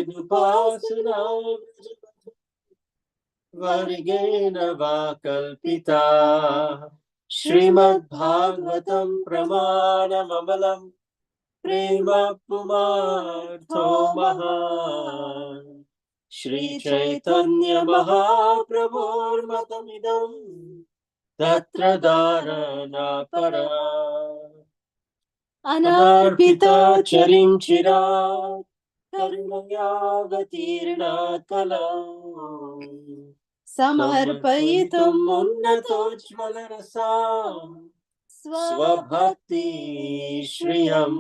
Vedupasana Vargena Vakalpita Srimad Bhagavatam Pramanamamalam Prema Pumartho Mahan Shri Chaitanya Mahaprabhur Matamidam Tatra Dharana Para Anarpita Charim Chira Karunayavatirna Kalam Samarpayitum Unnatojvalarasam Swabhakti Shriyam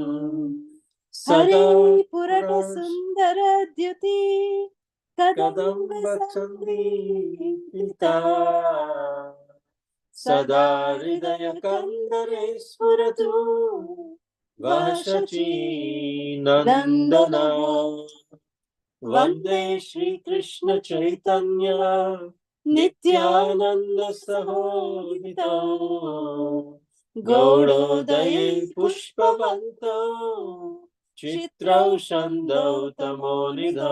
Hari Purana Sundara Dyuti Kadamba Sandhi Pita Sada Hridaya Kandare Spuratu Vashachi Nandana Vande Shri Krishna Chaitanya Nityananda Sahodita Gaurodaye Pushpavanto Chitrau Shandau Tamolidho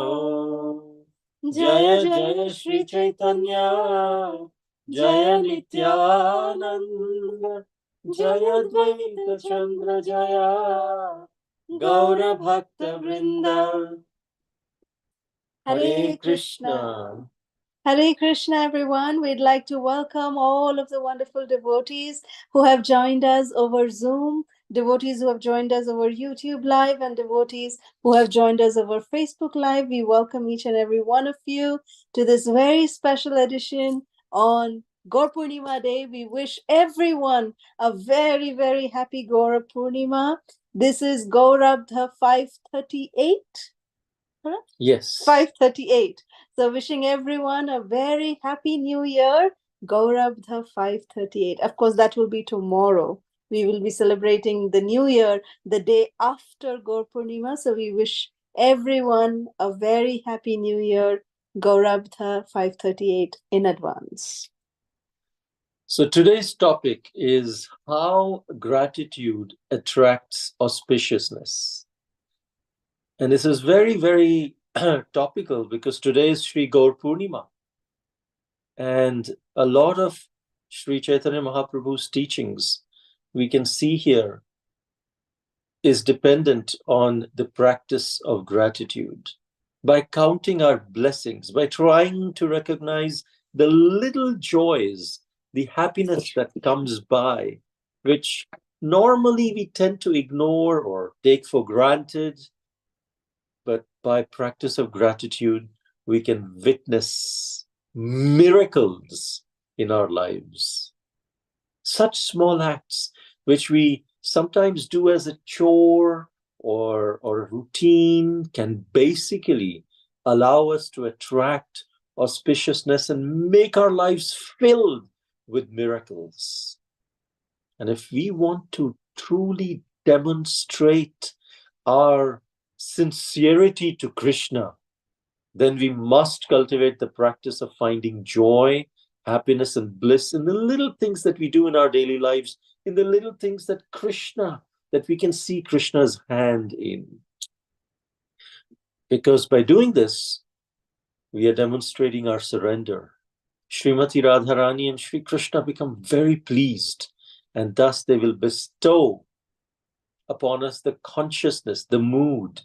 Jaya Jaya Shri Chaitanya Jaya Nityananda Jaya Dvaita Chandra Jaya Gaura Bhakta Vrinda Hare Krishna. Hare Krishna, everyone. We'd like to welcome all of the wonderful devotees who have joined us over Zoom, devotees who have joined us over YouTube Live, and devotees who have joined us over Facebook Live. We welcome each and every one of you to this very special edition on Gaur Purnima Day. We wish everyone a very, very happy Gaur Purnima. This is Gaurabdha 538. Correct? Yes. 538. So wishing everyone a very happy new year. Gaurabdha 538. Of course, that will be tomorrow. We will be celebrating the new year the day after Gaur Purnima. So we wish everyone a very happy new year. Gaurabdha 538 in advance. So today's topic is how gratitude attracts auspiciousness. And this is very, very topical because today is Sri Gaur Purnima. And a lot of Sri Chaitanya Mahaprabhu's teachings we can see here is dependent on the practice of gratitude. By counting our blessings, by trying to recognize the little joys, the happiness that comes by, which normally we tend to ignore or take for granted. But by practice of gratitude, we can witness miracles in our lives. Such small acts, which we sometimes do as a chore or a routine, can basically allow us to attract auspiciousness and make our lives filled with miracles. And if we want to truly demonstrate our sincerity to Krishna, then we must cultivate the practice of finding joy, happiness, and bliss in the little things that we do in our daily lives, in the little things that we can see Krishna's hand in. Because by doing this, we are demonstrating our surrender. Srimati Radharani and Sri Krishna become very pleased, and thus they will bestow upon us the consciousness, the mood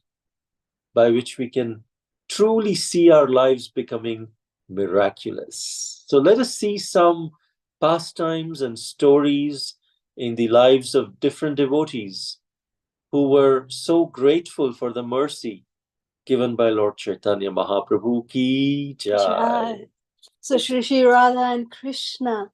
by which we can truly see our lives becoming miraculous. So let us see some pastimes and stories in the lives of different devotees who were so grateful for the mercy given by Lord Chaitanya Mahaprabhu ki jai. So Shri Radha and Krishna,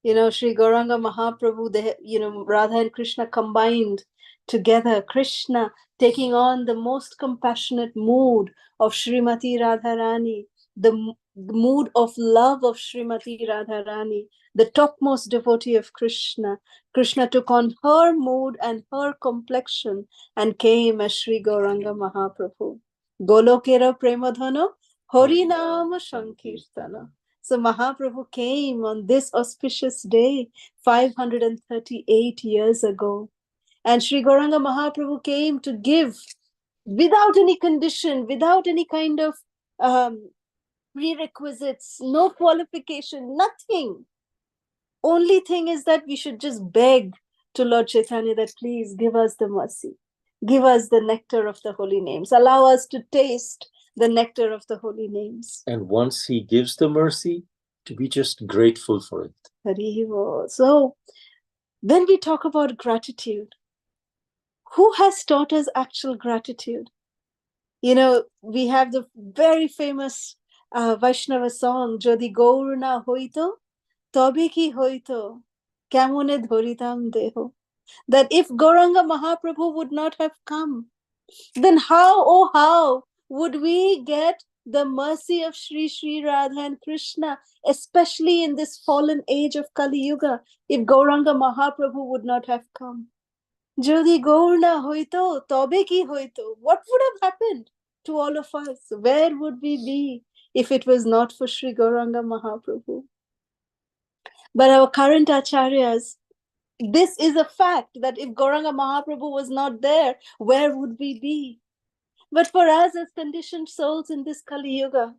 Sri Gauranga Mahaprabhu, Radha and Krishna combined together. Krishna taking on the most compassionate mood of Srimati Radharani, the mood of love of Srimati Radharani, the topmost devotee of Krishna. Krishna took on her mood and her complexion and came as Sri Gauranga Mahaprabhu. Golokera Premadhana, Harinama Sankirtana. So Mahaprabhu came on this auspicious day 538 years ago. And Sri Gauranga Mahaprabhu came to give without any condition, without any kind of prerequisites, no qualification, nothing. Only thing is that we should just beg to Lord Chaitanya that please give us the mercy. Give us the nectar of the holy names. Allow us to taste the nectar of the holy names. And once he gives the mercy, to be just grateful for it. Harivo. So when we talk about gratitude, who has taught us actual gratitude? You know, we have the very famous Vaishnava song, Jodi Gaur na hoito, tobe ki hoito, kemone dhoritam deho. That if Gauranga Mahaprabhu would not have come, then how, oh how, would we get the mercy of Sri Sri Radha and Krishna, especially in this fallen age of Kali Yuga, if Gauranga Mahaprabhu would not have come? Jodi Gaur na hoito, tobe ki hoito. What would have happened to all of us? Where would we be if it was not for Sri Gauranga Mahaprabhu? But our current acharyas, this is a fact that if Gauranga Mahaprabhu was not there, where would we be? But for us as conditioned souls in this Kali Yuga,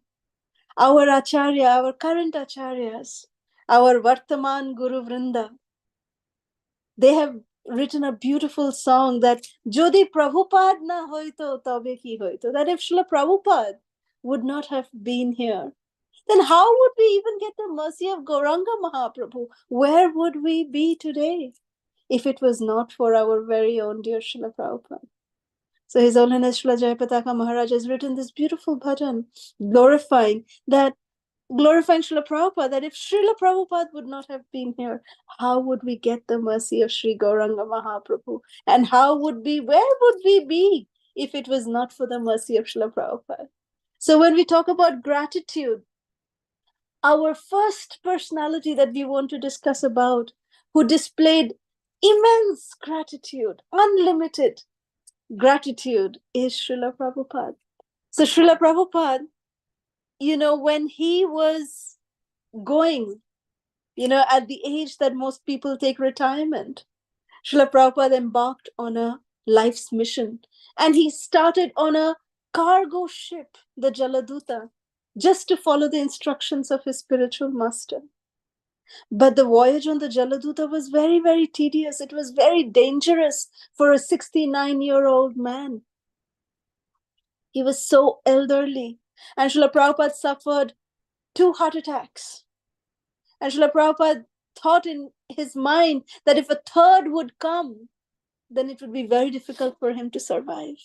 our acharya, our current acharyas, our Vartaman Guru Vrinda, they have written a beautiful song that Jodi Prabhupada na hoito tabe ki hoito, that if Srila Prabhupada would not have been here, then how would we even get the mercy of Gauranga Mahaprabhu? Where would we be today if it was not for our very own dear Srila Prabhupada? So His Holiness Srila Jayapataka Maharaj has written this beautiful bhajan glorifying Srila Prabhupada, that if Srila Prabhupada would not have been here, how would we get the mercy of Sri Gauranga Mahaprabhu? And where would we be if it was not for the mercy of Srila Prabhupada? So when we talk about gratitude, our first personality that we want to discuss about, who displayed immense gratitude, unlimited gratitude, is Srila Prabhupada. So Srila Prabhupada, when he was going, at the age that most people take retirement, Srila Prabhupada embarked on a life's mission. And he started on a cargo ship, the Jaladuta, just to follow the instructions of his spiritual master. But the voyage on the Jaladuta was very, very tedious. It was very dangerous for a 69-year-old man. He was so elderly. And Srila Prabhupada suffered 2 heart attacks. And Srila Prabhupada thought in his mind that if a third would come, then it would be very difficult for him to survive.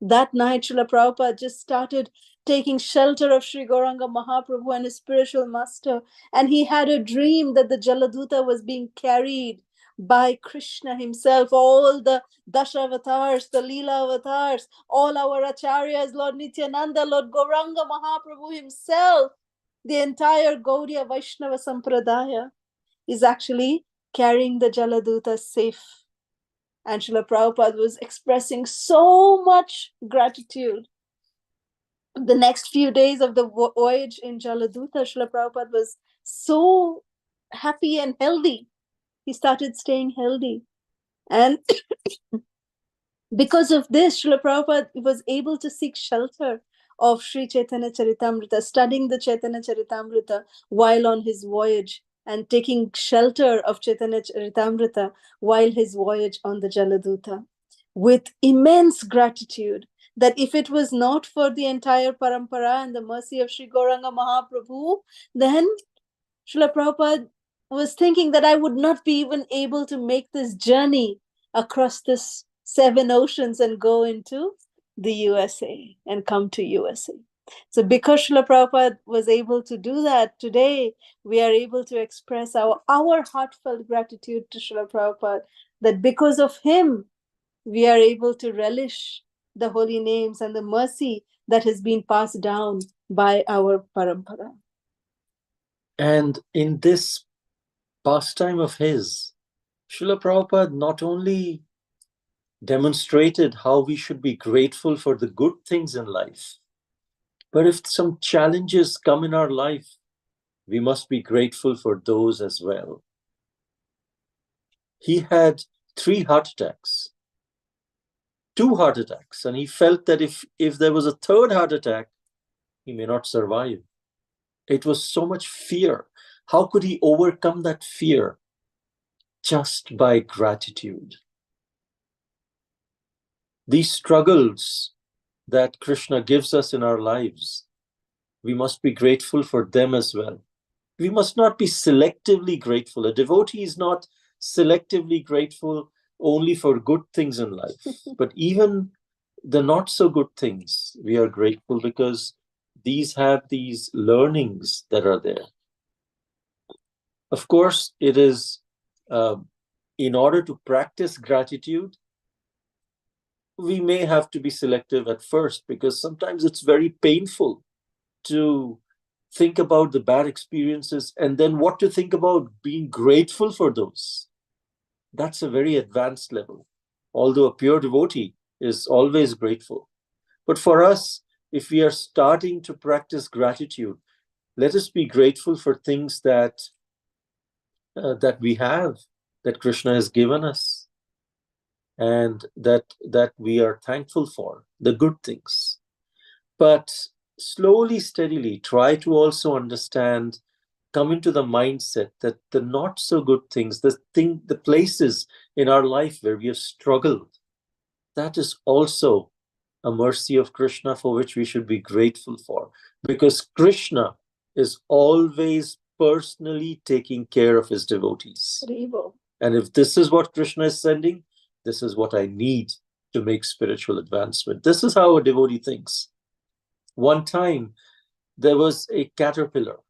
That night, Srila Prabhupada just started taking shelter of Sri Gauranga Mahaprabhu and his spiritual master. And he had a dream that the Jaladuta was being carried by Krishna himself, all the Dasha avatars, the Leela avatars, all our acharyas, Lord Nityananda, Lord Gauranga Mahaprabhu himself, the entire Gaudiya Vaishnava Sampradaya is actually carrying the Jaladuta safe. And Srila Prabhupada was expressing so much gratitude. The next few days of the voyage in Jaladuta, Srila Prabhupada was so happy and healthy. He started staying healthy. And because of this, Srila Prabhupada was able to seek shelter of Sri Chaitanya Charitamrita, studying the Chaitanya Charitamrita while on his voyage, and taking shelter of Chaitanya Charitamrita while his voyage on the Jaladuta, with immense gratitude that if it was not for the entire parampara and the mercy of Sri Gauranga Mahaprabhu, then Srila Prabhupada was thinking that I would not be even able to make this journey across this 7 oceans and go into the USA and come to USA. So because Srila Prabhupada was able to do that, today we are able to express our heartfelt gratitude to Srila Prabhupada, that because of him, we are able to relish the holy names and the mercy that has been passed down by our parampara. And in this pastime of his, Srila Prabhupada not only demonstrated how we should be grateful for the good things in life, but if some challenges come in our life, we must be grateful for those as well. He had 3 heart attacks. 2 heart attacks, and he felt that if there was a 3rd heart attack, he may not survive. It was so much fear. How could he overcome that fear? Just by gratitude. These struggles that Krishna gives us in our lives, we must be grateful for them as well. We must not be selectively grateful. A devotee is not selectively grateful only for good things in life, but even the not so good things, we are grateful because these have these learnings that are there. Of course, it is in order to practice gratitude, we may have to be selective at first, because sometimes it's very painful to think about the bad experiences and then what to think about being grateful for those. That's a very advanced level, although a pure devotee is always grateful. But for us, if we are starting to practice gratitude, let us be grateful for things that we have, that Krishna has given us, and that we are thankful for, the good things. But slowly, steadily, try to also understand, come into the mindset that the not so good things, the places in our life where we have struggled, that is also a mercy of Krishna for which we should be grateful for, because Krishna is always personally taking care of his devotees. And if this is what Krishna is sending, this is what I need to make spiritual advancement. This is how a devotee thinks. One time, there was a caterpillar.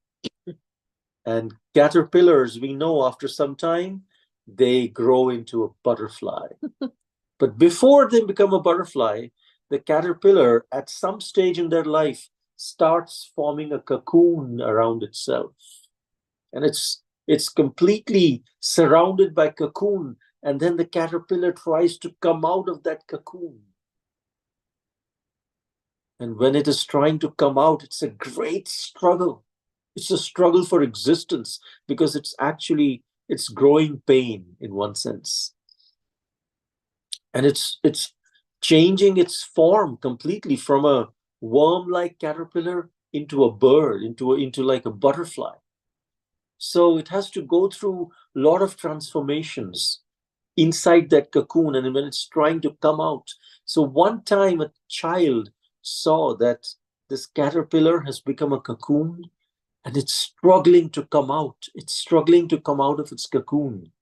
And caterpillars, we know after some time, they grow into a butterfly. But before they become a butterfly, the caterpillar, at some stage in their life, starts forming a cocoon around itself. And it's completely surrounded by cocoon. And then the caterpillar tries to come out of that cocoon. And when it is trying to come out, it's a great struggle. It's a struggle for existence, because it's growing pain in one sense. And it's changing its form completely from a worm-like caterpillar into a bird, into like a butterfly. So it has to go through a lot of transformations inside that cocoon, and when it's trying to come out. So one time a child saw that this caterpillar has become a cocoon, and it's struggling to come out. It's struggling to come out of its cocoon.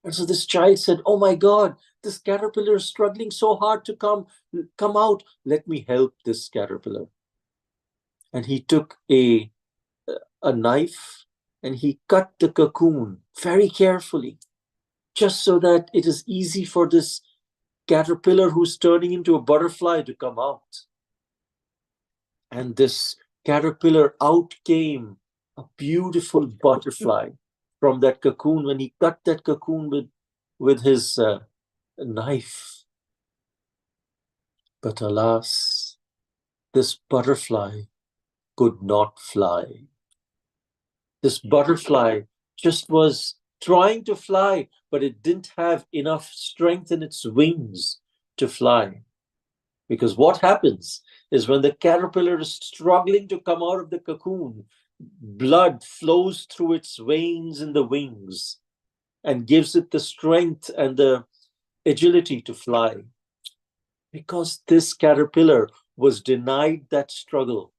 And so this child said, "Oh my God, this caterpillar is struggling so hard to come out. Let me help this caterpillar." And he took a knife and he cut the cocoon very carefully, just so that it is easy for this caterpillar who's turning into a butterfly to come out. And this caterpillar, out came a beautiful butterfly from that cocoon when he cut that cocoon with his knife. But alas, this butterfly could not fly. This butterfly just was trying to fly, but it didn't have enough strength in its wings to fly. Because what happens is, when the caterpillar is struggling to come out of the cocoon, blood flows through its veins in the wings and gives it the strength and the agility to fly. Because this caterpillar was denied that struggle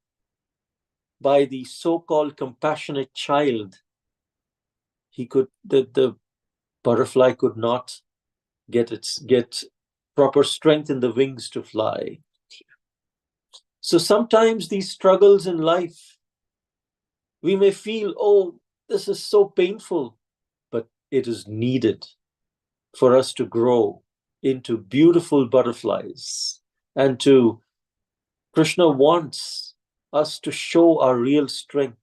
by the so-called compassionate child, the butterfly could not get proper strength in the wings to fly. So sometimes these struggles in life, we may feel, oh, this is so painful, but it is needed for us to grow into beautiful butterflies. And Krishna wants us to show our real strength.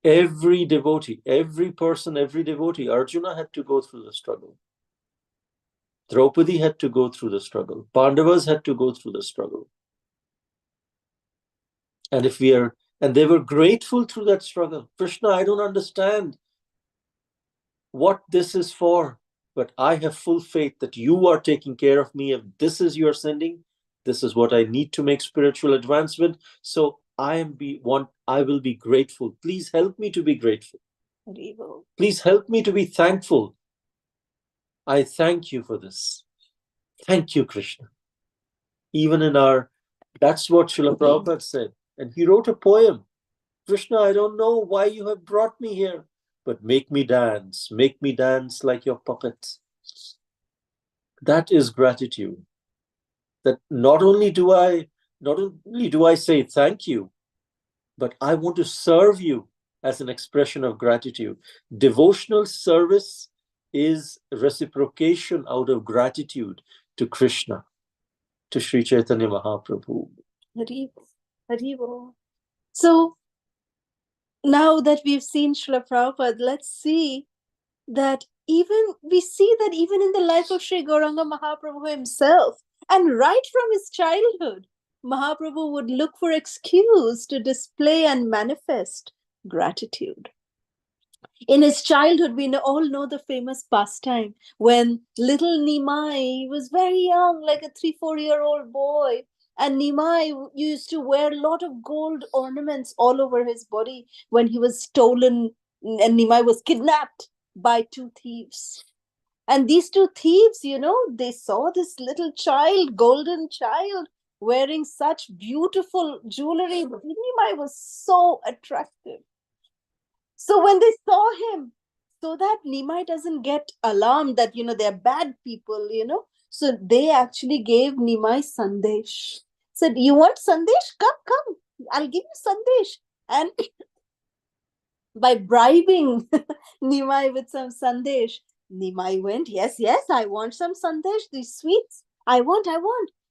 Every devotee, every person, every devotee, Arjuna had to go through the struggle. Draupadi had to go through the struggle. Pandavas had to go through the struggle. And they were grateful through that struggle. Krishna, I don't understand what this is for, but I have full faith that you are taking care of me. If this is your sending, this is what I need to make spiritual advancement. So I will be grateful. Please help me to be grateful. Please help me to be thankful. I thank you for this. Thank you, Krishna. Even that's what Srila Prabhupada said. And he wrote a poem. Krishna, I don't know why you have brought me here, but make me dance like your puppet. That is gratitude. That not only do I say thank you, but I want to serve you as an expression of gratitude. Devotional service is reciprocation out of gratitude to Krishna, to Sri Chaitanya Mahaprabhu. So now that we've seen Srila Prabhupada, let's see that even in the life of Sri Gauranga Mahaprabhu himself, and right from his childhood, Mahaprabhu would look for excuse to display and manifest gratitude. In his childhood, we all know the famous pastime when little Nimai was very young, like a 3-4-year-old boy, and Nimai used to wear a lot of gold ornaments all over his body when he was stolen, and Nimai was kidnapped by 2 thieves. And these 2 thieves, they saw this little child, golden child, wearing such beautiful jewelry. Nimai was so attractive. So when they saw him, so that Nimai doesn't get alarmed that, they're bad people, so they actually gave Nimai sandesh. Said, you want sandesh? Come, I'll give you sandesh. And by bribing Nimai with some sandesh, Nimai went, yes, I want some sandesh, these sweets. I want.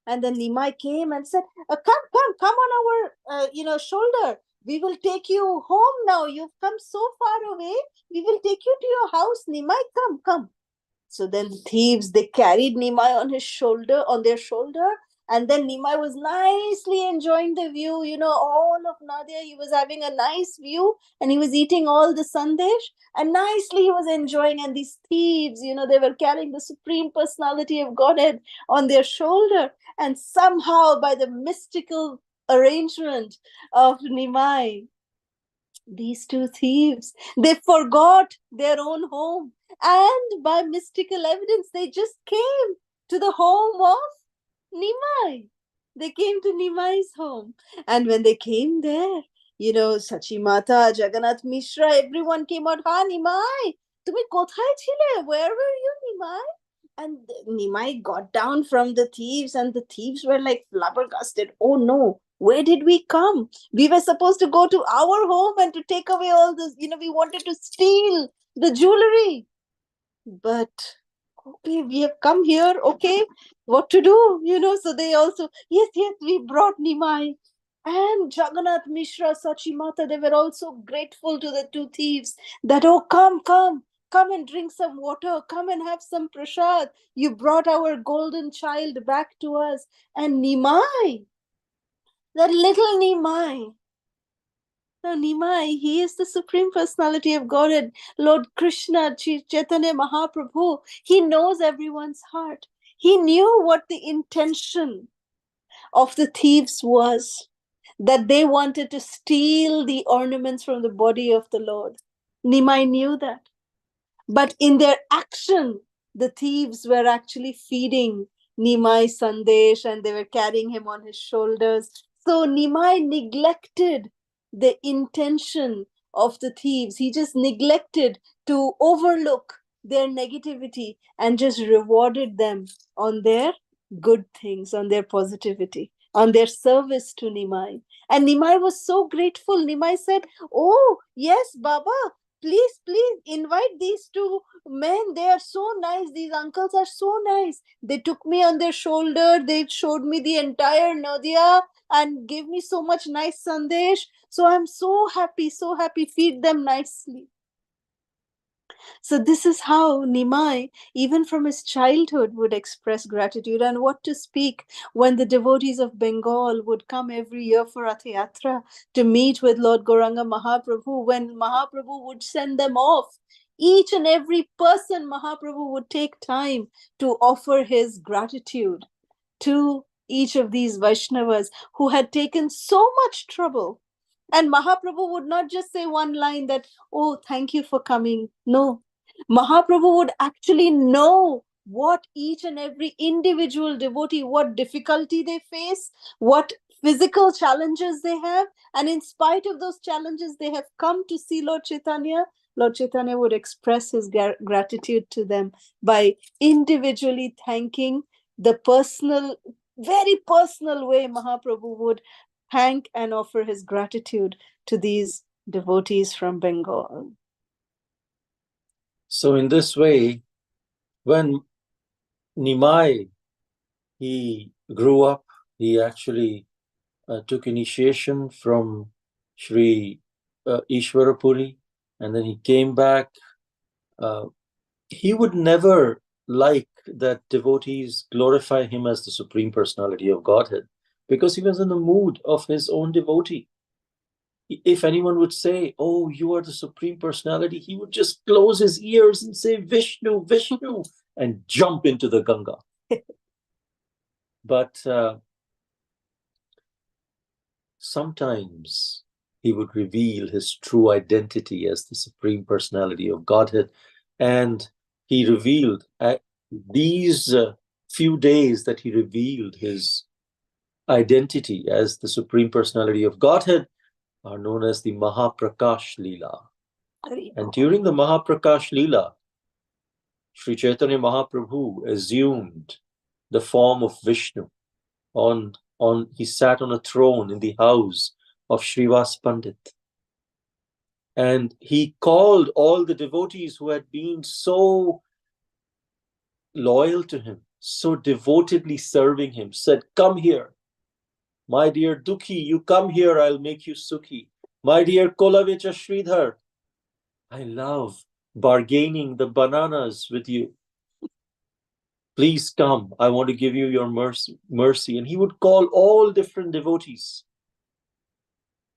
And then Nimai came and said, come on our, shoulder. We will take you home now. You've come so far away. We will take you to your house. Nimai, come. So then the thieves, they carried Nimai on their shoulder. And then Nimai was nicely enjoying the view. All of Nadia, he was having a nice view and he was eating all the sandesh and nicely he was enjoying. And these thieves, they were carrying the Supreme Personality of Godhead on their shoulder. And somehow by the mystical arrangement of Nimai, these 2 thieves, they forgot their own home. And by mystical evidence, they just came to the home of Nimai. They came to Nimai's home. And when they came there, Sachi Mata, Jagannath Mishra, everyone came out, ha, Nimai, tumi kothay chile? Where were you, Nimai? And Nimai got down from the thieves and the thieves were like flabbergasted. Oh no, where did we come? We were supposed to go to our home and to take away all this, we wanted to steal the jewelry. But okay, we have come here, okay, what to do? So they also, yes, we brought Nimai. And Jagannath Mishra, Sachimata, they were also grateful to the 2 thieves that, oh, come and drink some water, come and have some prasad. You brought our golden child back to us. And Nimai, that little Nimai. Now, Nimai, he is the Supreme Personality of Godhead, Lord Krishna, Chaitanya Mahaprabhu. He knows everyone's heart. He knew what the intention of the thieves was, that they wanted to steal the ornaments from the body of the Lord. Nimai knew that. But in their action, the thieves were actually feeding Nimai sandesh and they were carrying him on his shoulders. So Nimai neglected the intention of the thieves. He just neglected to overlook their negativity and just rewarded them on their good things, on their positivity, on their service to Nimai. And Nimai was so grateful. Nimai said, oh, yes, Baba, please invite these 2 men. They are so nice. These uncles are so nice. They took me on their shoulder. They showed me the entire Nadia and gave me so much nice sandesh. So I'm so happy. Feed them nicely. So this is how Nimai, even from his childhood, would express gratitude. And what to speak when the devotees of Bengal would come every year for Rath Yatra to meet with Lord Gauranga Mahaprabhu, when Mahaprabhu would send them off Each and every person, Mahaprabhu would take time to offer his gratitude to each of these Vaishnavas who had taken so much trouble. And Mahaprabhu would not just say one line that, oh, thank you for coming. No. Mahaprabhu would actually know what each and every individual devotee, what difficulty they face, what physical challenges they have. And in spite of those challenges, they have come to see Lord Chaitanya. Lord Chaitanya would express his gratitude to them by individually thanking the personal, very personal way Mahaprabhu would thank and offer his gratitude to these devotees from Bengal. So in this way, when Nimai, he grew up, he actually took initiation from Sri Ishwarapuri, and then he came back. He would never like that devotees glorify him as the Supreme Personality of Godhead, because he was in the mood of his own devotee. If anyone would say, oh, you are the Supreme Personality, he would just close his ears and say, Vishnu, Vishnu, and jump into the Ganga. But sometimes he would reveal his true identity as the Supreme Personality of Godhead. And he revealed at these few days that he revealed his identity as the Supreme Personality of Godhead are known as the Mahaprakash Leela. And during the Mahaprakash Leela, Sri Chaitanya Mahaprabhu assumed the form of Vishnu. He sat on a throne in the house of Srivas Pandit. And he called all the devotees who had been so loyal to him, so devotedly serving him, said, come here. My dear Dukhi, you come here, I'll make you Sukhi. My dear Kolavecha Sridhar, I love bargaining the bananas with you. Please come, I want to give you your mercy. And he would call all different devotees.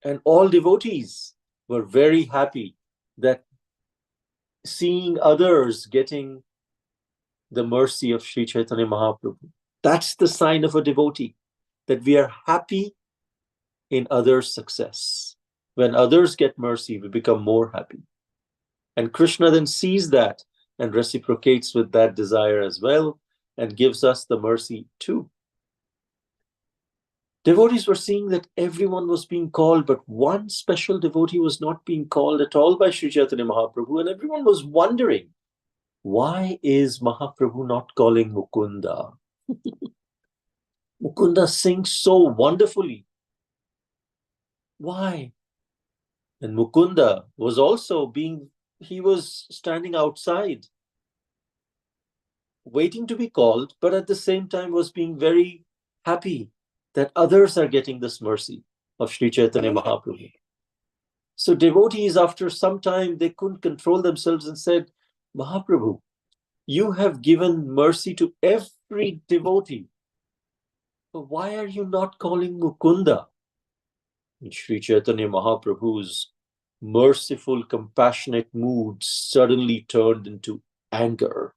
And all devotees were very happy that seeing others getting the mercy of Sri Chaitanya Mahaprabhu. That's the sign of a devotee, that we are happy in others' success. When others get mercy, we become more happy. And Krishna then sees that and reciprocates with that desire as well and gives us the mercy too. Devotees were seeing that everyone was being called, but one special devotee was not being called at all by Sri Chaitanya Mahaprabhu, and everyone was wondering, why is Mahaprabhu not calling Mukunda? Mukunda sings so wonderfully. Why? And Mukunda was also he was standing outside, waiting to be called, but at the same time was being very happy that others are getting this mercy of Sri Chaitanya Mahaprabhu. So devotees, after some time, they couldn't control themselves and said, Mahaprabhu, you have given mercy to every devotee. But why are you not calling Mukunda? And Sri Chaitanya Mahaprabhu's merciful, compassionate mood suddenly turned into anger.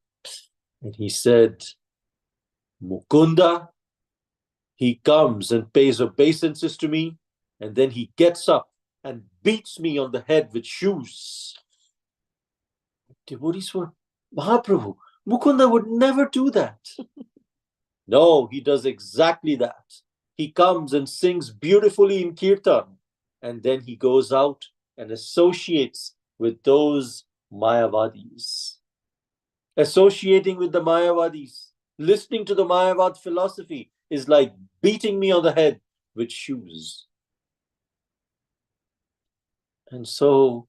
And he said, Mukunda, he comes and pays obeisances to me, and then he gets up and beats me on the head with shoes. Devotees were, Mahaprabhu, Mukunda would never do that. No, he does exactly that. He comes and sings beautifully in Kirtan, and then he goes out and associates with those Mayavadis. Associating with the Mayavadis, listening to the Mayavad philosophy is like beating me on the head with shoes. And so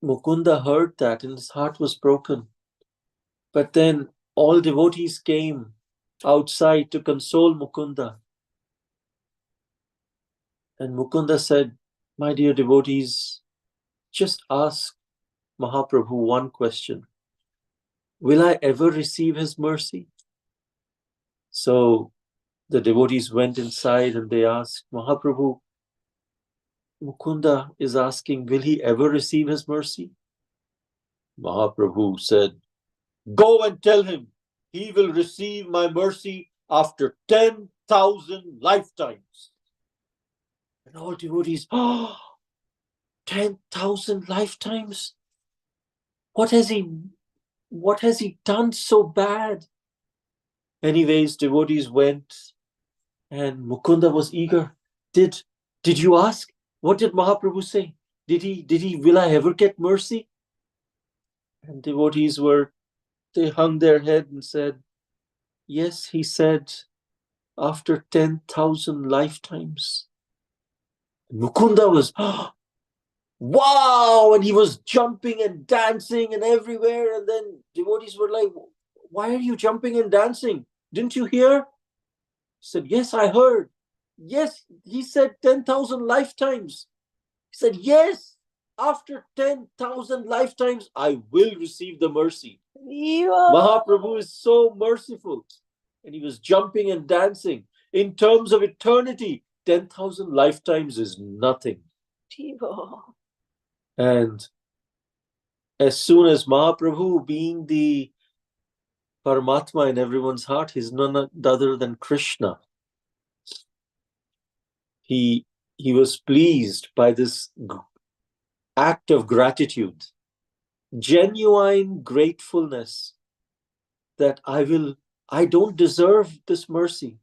Mukunda heard that and his heart was broken. But then all devotees came outside to console Mukunda. And Mukunda said, my dear devotees, just ask Mahaprabhu one question. Will I ever receive his mercy? So the devotees went inside and they asked, Mahaprabhu, Mukunda is asking, will he ever receive his mercy? Mahaprabhu said, go and tell him he will receive my mercy after 10,000 lifetimes. And all devotees, 10,000 lifetimes? What has he done so bad? Anyways, devotees went, and Mukunda was eager. Did you ask? What did Mahaprabhu say? Will I ever get mercy? And devotees they hung their head and said, yes, he said, after 10,000 lifetimes. And Mukunda was, wow, and he was jumping and dancing and everywhere. And then devotees were like, why are you jumping and dancing? Didn't you hear? He said, yes, I heard. Yes, he said 10,000 lifetimes. He said, yes, after 10,000 lifetimes, I will receive the mercy. Mahaprabhu is so merciful. And he was jumping and dancing. In terms of eternity, 10,000 lifetimes is nothing. And as soon as Mahaprabhu, being the Paramatma in everyone's heart, he's none other than Krishna. He was pleased by this act of gratitude, genuine gratefulness that I don't deserve this mercy,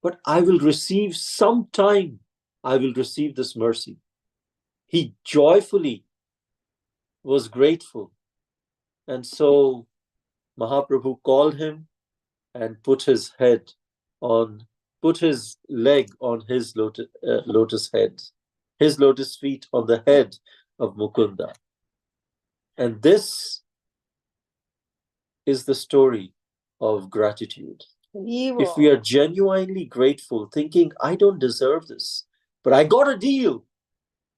but I will receive sometime. I will receive this mercy. He joyfully was grateful. And so Mahaprabhu called him and put his leg on his lotus head, his lotus feet on the head of Mukunda. And this is the story of gratitude. If we are genuinely grateful, thinking, I don't deserve this, but I got a deal.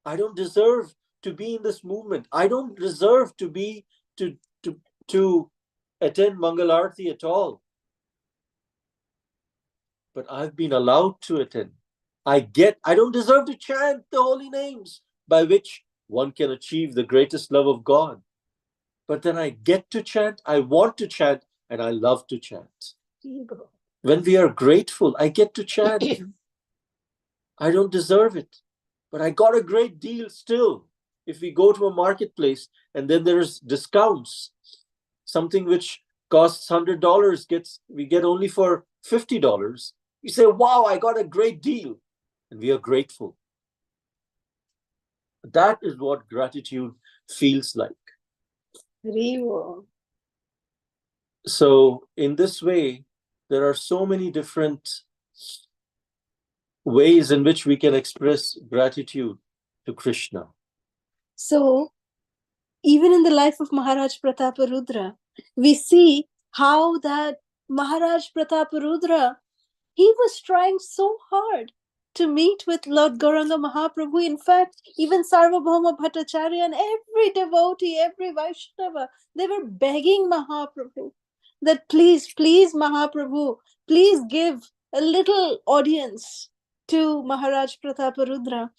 I don't deserve to be in this movement. I don't deserve to attend Mangalarti at all. But I've been allowed to attend. I don't deserve to chant the holy names by which one can achieve the greatest love of God. But then I get to chant, I want to chant, and I love to chant. When we are grateful, I get to chant. I don't deserve it, but I got a great deal still. If we go to a marketplace and then there's discounts, something which costs $100 we get only for $50. You say, wow, I got a great deal. And we are grateful. That is what gratitude feels like. So in this way, there are so many different ways in which we can express gratitude to Krishna. So even in the life of Maharaj Prataparudra, we see how that Maharaj Prataparudra, he was trying so hard to meet with Lord Gauranga Mahaprabhu. In fact, even Sarvabhauma Bhattacharya and every devotee, every Vaishnava, they were begging Mahaprabhu that please Mahaprabhu, please give a little audience to Maharaj Prataparudra.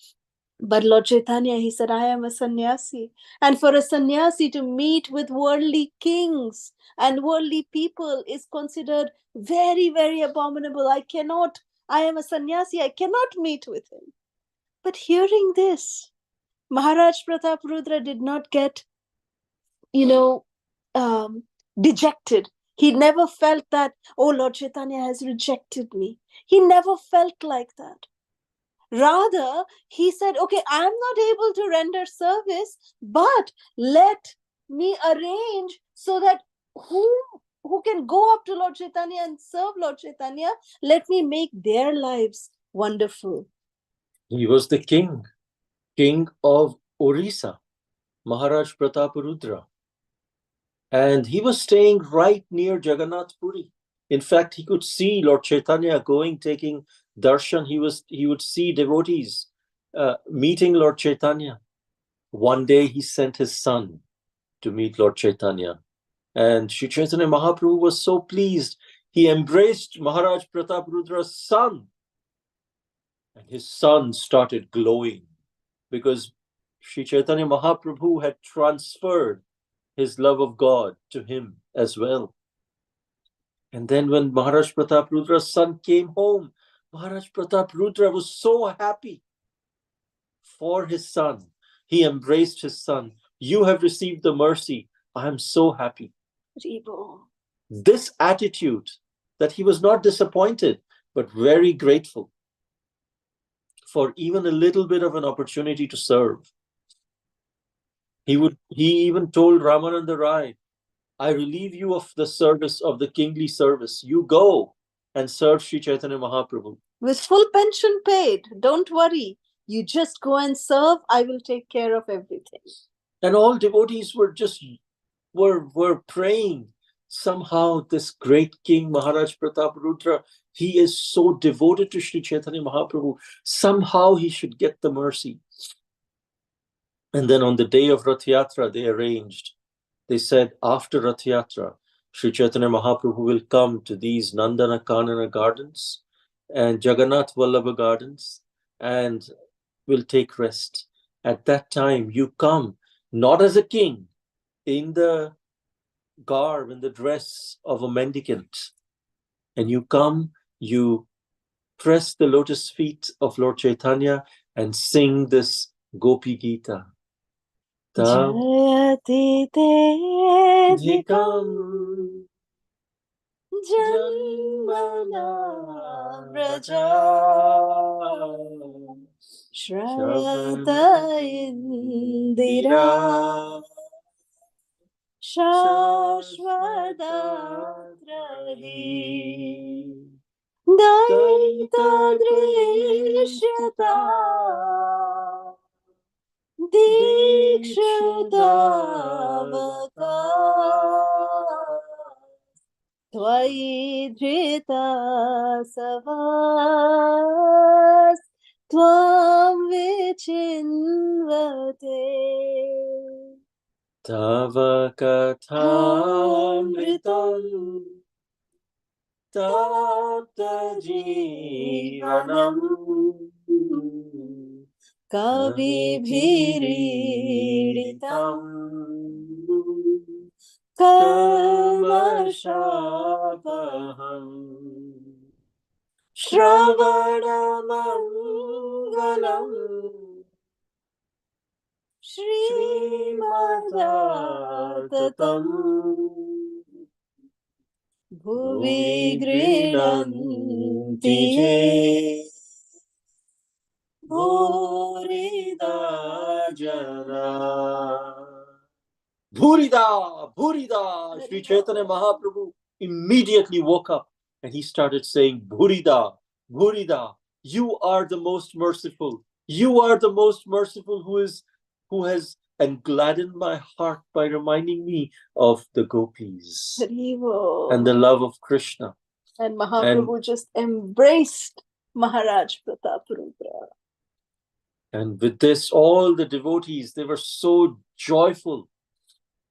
But Lord Chaitanya, he said, I am a sannyasi. And for a sannyasi to meet with worldly kings and worldly people is considered very, very abominable. I am a sannyasi, I cannot meet with him. But hearing this, Maharaj Prataparudra did not get, dejected. He never felt that, oh, Lord Chaitanya has rejected me. He never felt like that. Rather, he said, okay, I'm not able to render service, but let me arrange so that who can go up to Lord Chaitanya and serve Lord Chaitanya, let me make their lives wonderful. He was the king of Orissa, Maharaj Prataparudra. And he was staying right near Jagannath Puri. In fact, he could see Lord Chaitanya taking darshan. He would see devotees meeting Lord Chaitanya. One day he sent his son to meet Lord Chaitanya. And Sri Chaitanya Mahaprabhu was so pleased. He embraced Maharaj Prataparudra's son. And his son started glowing. because Sri Chaitanya Mahaprabhu had transferred his love of God to him as well. And then when Maharaj Pratap Rudra's son came home, Maharaj Pratap Rudra was so happy for his son. He embraced his son. You have received the mercy. I am so happy. This attitude that he was not disappointed, but very grateful for even a little bit of an opportunity to serve. He even told Ramananda Rai, I relieve you of the service, of the kingly service. You go and serve Sri Chaitanya Mahaprabhu. With full pension paid. Don't worry. You just go and serve. I will take care of everything. And all devotees were praying. Somehow this great king, Maharaj Pratap Rudra, he is so devoted to Sri Chaitanya Mahaprabhu. Somehow he should get the mercy. And then on the day of Rath Yatra, they arranged. They said, after Rath Yatra, Sri Chaitanya Mahaprabhu will come to these Nandana Kanana gardens and Jagannath Vallabha gardens and will take rest. At that time, you come not as a king in the garb, in the dress of a mendicant, and you come, you press the lotus feet of Lord Chaitanya and sing this Gopi Gita. Jayati te Dhikam Janmana Vraja Shrayata Indira Shashvadatrahi Daita Drishyata Dikshudavaka Tvayi Drita Savas Tvam Vichinvate Tava Kathamritam Tapta Jivanam Kavibhiriditam Kalmashapaham Shravanamangalam Srimadatam Bhuvi Grinanti Ye Bhurida Jana Bhurida, Bhurida. Sri Chaitanya Mahaprabhu immediately woke up and he started saying, Bhurida, Bhurida, you are the most merciful. You are the most merciful who has gladdened my heart by reminding me of the gopis and the love of Krishna. And Mahaprabhu just embraced Maharaj Pratap Rudra. And with this, all the devotees, they were so joyful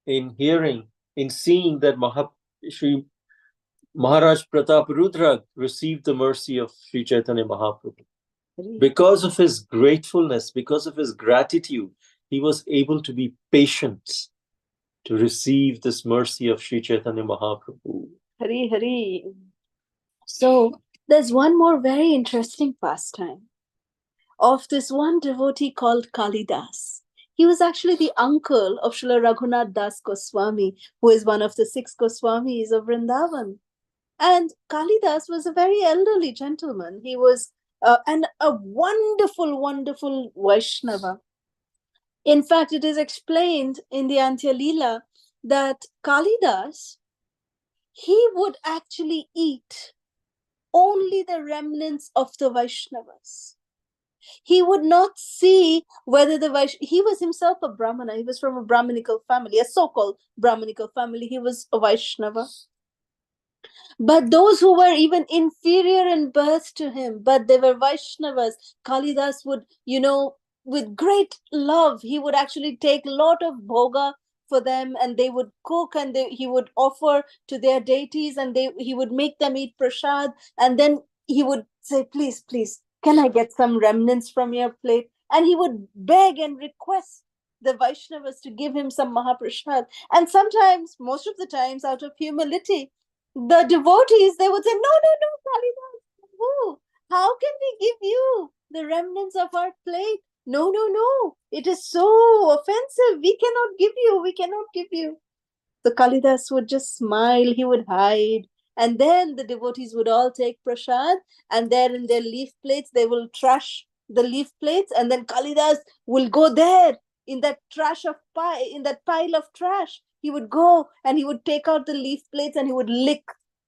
in hearing, in seeing that Sri Maharaj Pratap Rudra received the mercy of Sri Chaitanya Mahaprabhu. Because of his gratefulness, because of his gratitude, he was able to be patient to receive this mercy of Sri Chaitanya Mahaprabhu. Hari Hari. So there's one more very interesting pastime of this one devotee called Kalidas. He was actually the uncle of Srila Raghunath Das Goswami, who is one of the 6 Goswamis of Vrindavan. And Kalidas was a very elderly gentleman. He was a wonderful, wonderful Vaishnava. In fact, it is explained in the Antya Leela that Kalidas, he would actually eat only the remnants of the Vaishnavas. He would not see whether he was himself a Brahmana. He was from a Brahminical family, a so-called Brahminical family. He was a Vaishnava. But those who were even inferior in birth to him, but they were Vaishnavas, Kalidas would, with great love, he would actually take a lot of bhoga for them, and they would cook, and he would offer to their deities, and he would make them eat prasad, and then he would say, please, can I get some remnants from your plate? and he would beg and request the Vaishnavas to give him some Mahaprasad. And sometimes, most of the times, out of humility, the devotees, they would say, no, no, no, Kalidas, Prabhu, how can we give you the remnants of our plate? No, no, no, it is so offensive. We cannot give you, we cannot give you. The Kalidas would just smile, he would hide. And then the devotees would all take prasad, and there in their leaf plates, they will trash the leaf plates, and then Kalidas will go there in that in that pile of trash. He would go and he would take out the leaf plates and he would lick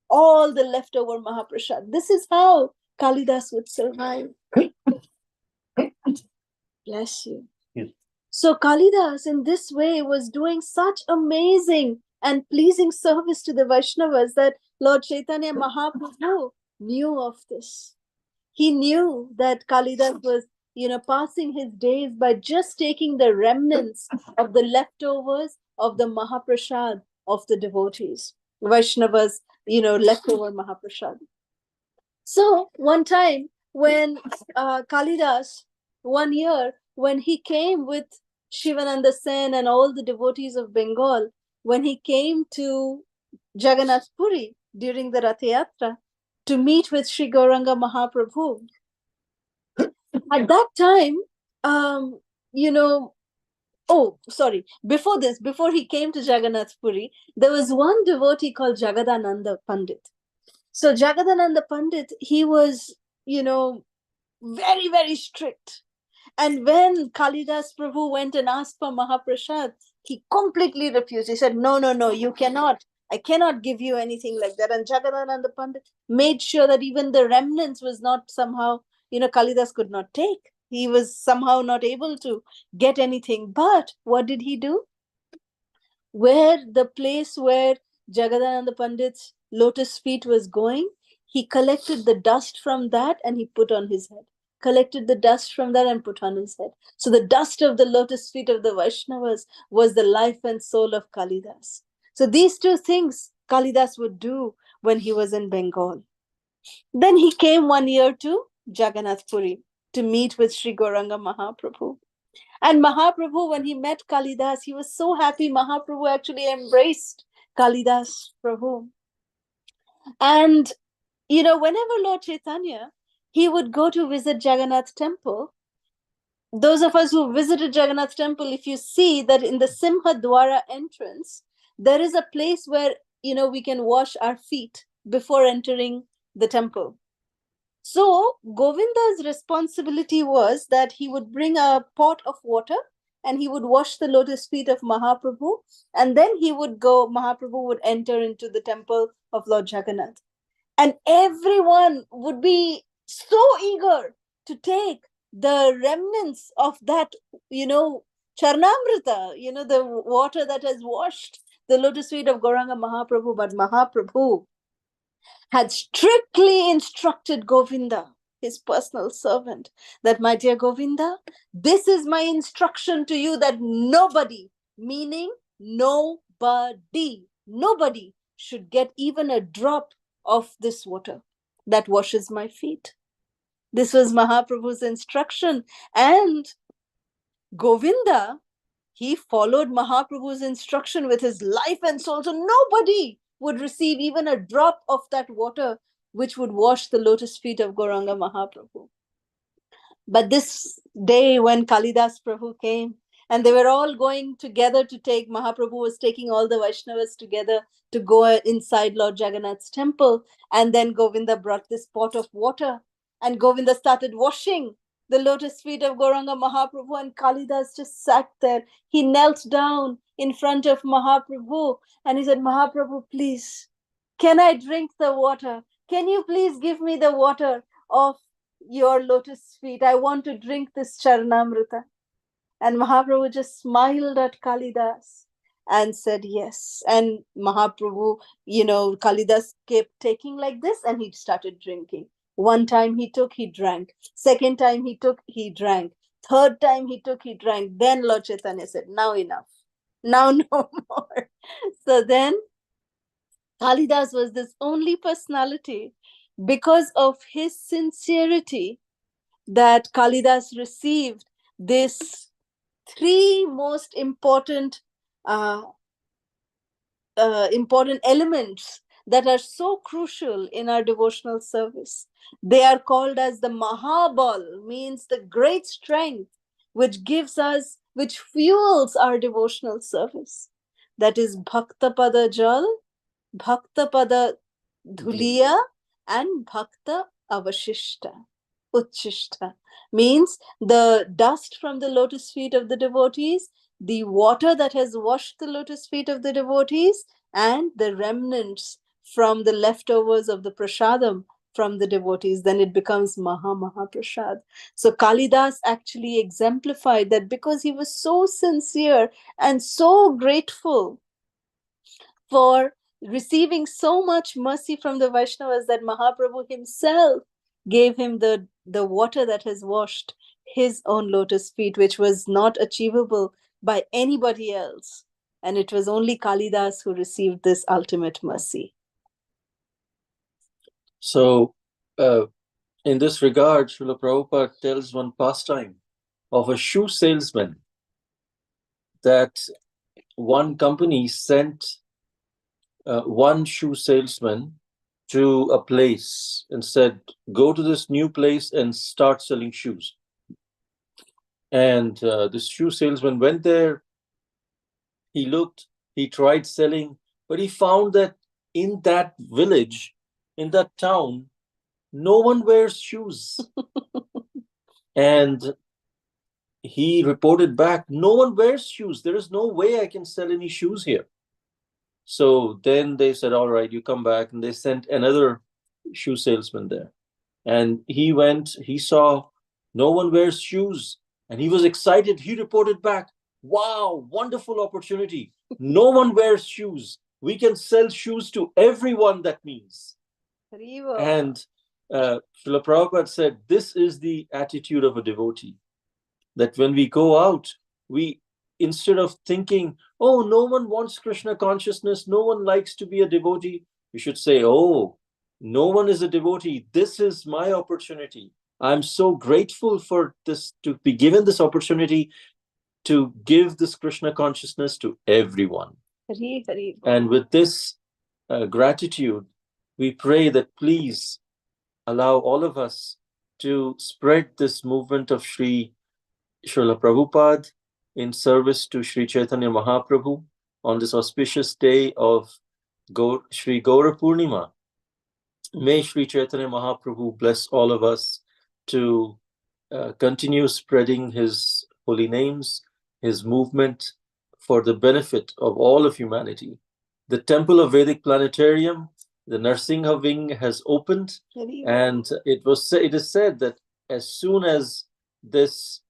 all the leftover Mahaprasad. This is how Kalidas would survive. Bless you. Yes. So Kalidas in this way was doing such amazing and pleasing service to the Vaishnavas that Lord Chaitanya Mahaprabhu knew of this. He knew that Kalidas was, passing his days by just taking the remnants of the leftovers of the Mahaprasad of the devotees, Vaishnavas, leftover Mahaprasad. So one time when Kalidas, one year, when he came with Shivananda Sen and all the devotees of Bengal, when he came to Jagannath Puri during the Rath Yatra to meet with Sri Gauranga Mahaprabhu, at that time, before he came to Jagannath Puri, there was one devotee called Jagadananda Pandit. So Jagadananda Pandit, he was, very, very strict. And when Kalidas Prabhu went and asked for Mahaprasad, he completely refused. He said, no, no, no, you cannot. I cannot give you anything like that. And Jagadananda Pandit made sure that even the remnants was not somehow, Kalidas could not take. He was somehow not able to get anything. But what did he do? The place where Jagadananda Pandit's lotus feet was going, he collected the dust from that and he put on his head. Collected the dust from that and put on his head. So the dust of the lotus feet of the Vaishnavas was the life and soul of Kalidas. So these two things Kalidas would do when he was in Bengal. Then he came one year to Jagannath Puri to meet with Sri Gauranga Mahaprabhu. And Mahaprabhu, when he met Kalidas, he was so happy. Mahaprabhu actually embraced Kalidas Prabhu. And, whenever Lord Chaitanya, he would go to visit Jagannath Temple. Those of us who visited Jagannath Temple, if you see that in the Simha Dwara entrance, there is a place where, we can wash our feet before entering the temple. So Govinda's responsibility was that he would bring a pot of water and he would wash the lotus feet of Mahaprabhu, and then Mahaprabhu would enter into the temple of Lord Jagannath. And everyone would be so eager to take the remnants of that, Charnamrita, the water that has washed the lotus feet of Gauranga Mahaprabhu. But Mahaprabhu had strictly instructed Govinda, his personal servant, that, my dear Govinda, this is my instruction to you, that nobody, meaning nobody should get even a drop of this water that washes my feet. This was Mahaprabhu's instruction. And Govinda, he followed Mahaprabhu's instruction with his life and soul. So nobody would receive even a drop of that water which would wash the lotus feet of Gauranga Mahaprabhu. But this day when Kalidas Prabhu came, and they were all going together to take, Mahaprabhu was taking all the Vaishnavas together to go inside Lord Jagannath's temple. And then Govinda brought this pot of water, and Govinda started washing the lotus feet of Gauranga Mahaprabhu, and Kalidas just sat there. He knelt down in front of Mahaprabhu and he said, Mahaprabhu, please, can I drink the water? Can you please give me the water of your lotus feet? I want to drink this Charnamrita. And Mahaprabhu just smiled at Kalidas and said yes. And Mahaprabhu, Kalidas kept taking like this and he started drinking. One time he took, he drank. Second time he took, he drank. Third time he took, he drank. Then Lord Chaitanya said, now enough. Now no more. So then Kalidas was this only personality, because of his sincerity, that Kalidas received this three most important important elements that are so crucial in our devotional service. They are called as the Mahabal, means the great strength which gives us, which fuels our devotional service. That is Bhakta Pada Jal, Bhakta Pada Dhuliya, and Bhakta Avashishta. Uchishta means the dust from the lotus feet of the devotees, the water that has washed the lotus feet of the devotees, and the remnants from the leftovers of the prasadam from the devotees. Then it becomes Maha Prasad. So Kalidas actually exemplified that because he was so sincere and so grateful for receiving so much mercy from the Vaishnavas that Mahaprabhu himself gave him the water that has washed his own lotus feet, which was not achievable by anybody else. And it was only Kalidas who received this ultimate mercy. So, in this regard, Srila Prabhupada tells one pastime of a shoe salesman that one company sent one shoe salesman to a place and said, go to this new place and start selling shoes. And this shoe salesman went there. He looked, he tried selling, but he found that in that village, in that town, no one wears shoes. And he reported back, no one wears shoes. There is no way I can sell any shoes here. So then they said, all right, you come back. And they sent another shoe salesman there. And he went, he saw no one wears shoes. And he was excited. He reported back, wow, wonderful opportunity. No one wears shoes. We can sell shoes to everyone, that means. And Srila Prabhupada said, this is the attitude of a devotee. That when we go out, we, instead of thinking, oh, no one wants Krishna consciousness, no one likes to be a devotee, we should say, oh, no one is a devotee. This is my opportunity. I'm so grateful for this, to be given this opportunity to give this Krishna consciousness to everyone. Hari, Hari. And with this gratitude, we pray that please allow all of us to spread this movement of Srila Prabhupada in service to Sri Chaitanya Mahaprabhu on this auspicious day of Sri Gaura Purnima. May Sri Chaitanya Mahaprabhu bless all of us to continue spreading his holy names, his movement for the benefit of all of humanity. The Temple of Vedic Planetarium, the Narsingha wing, has opened, and it is said that as soon as this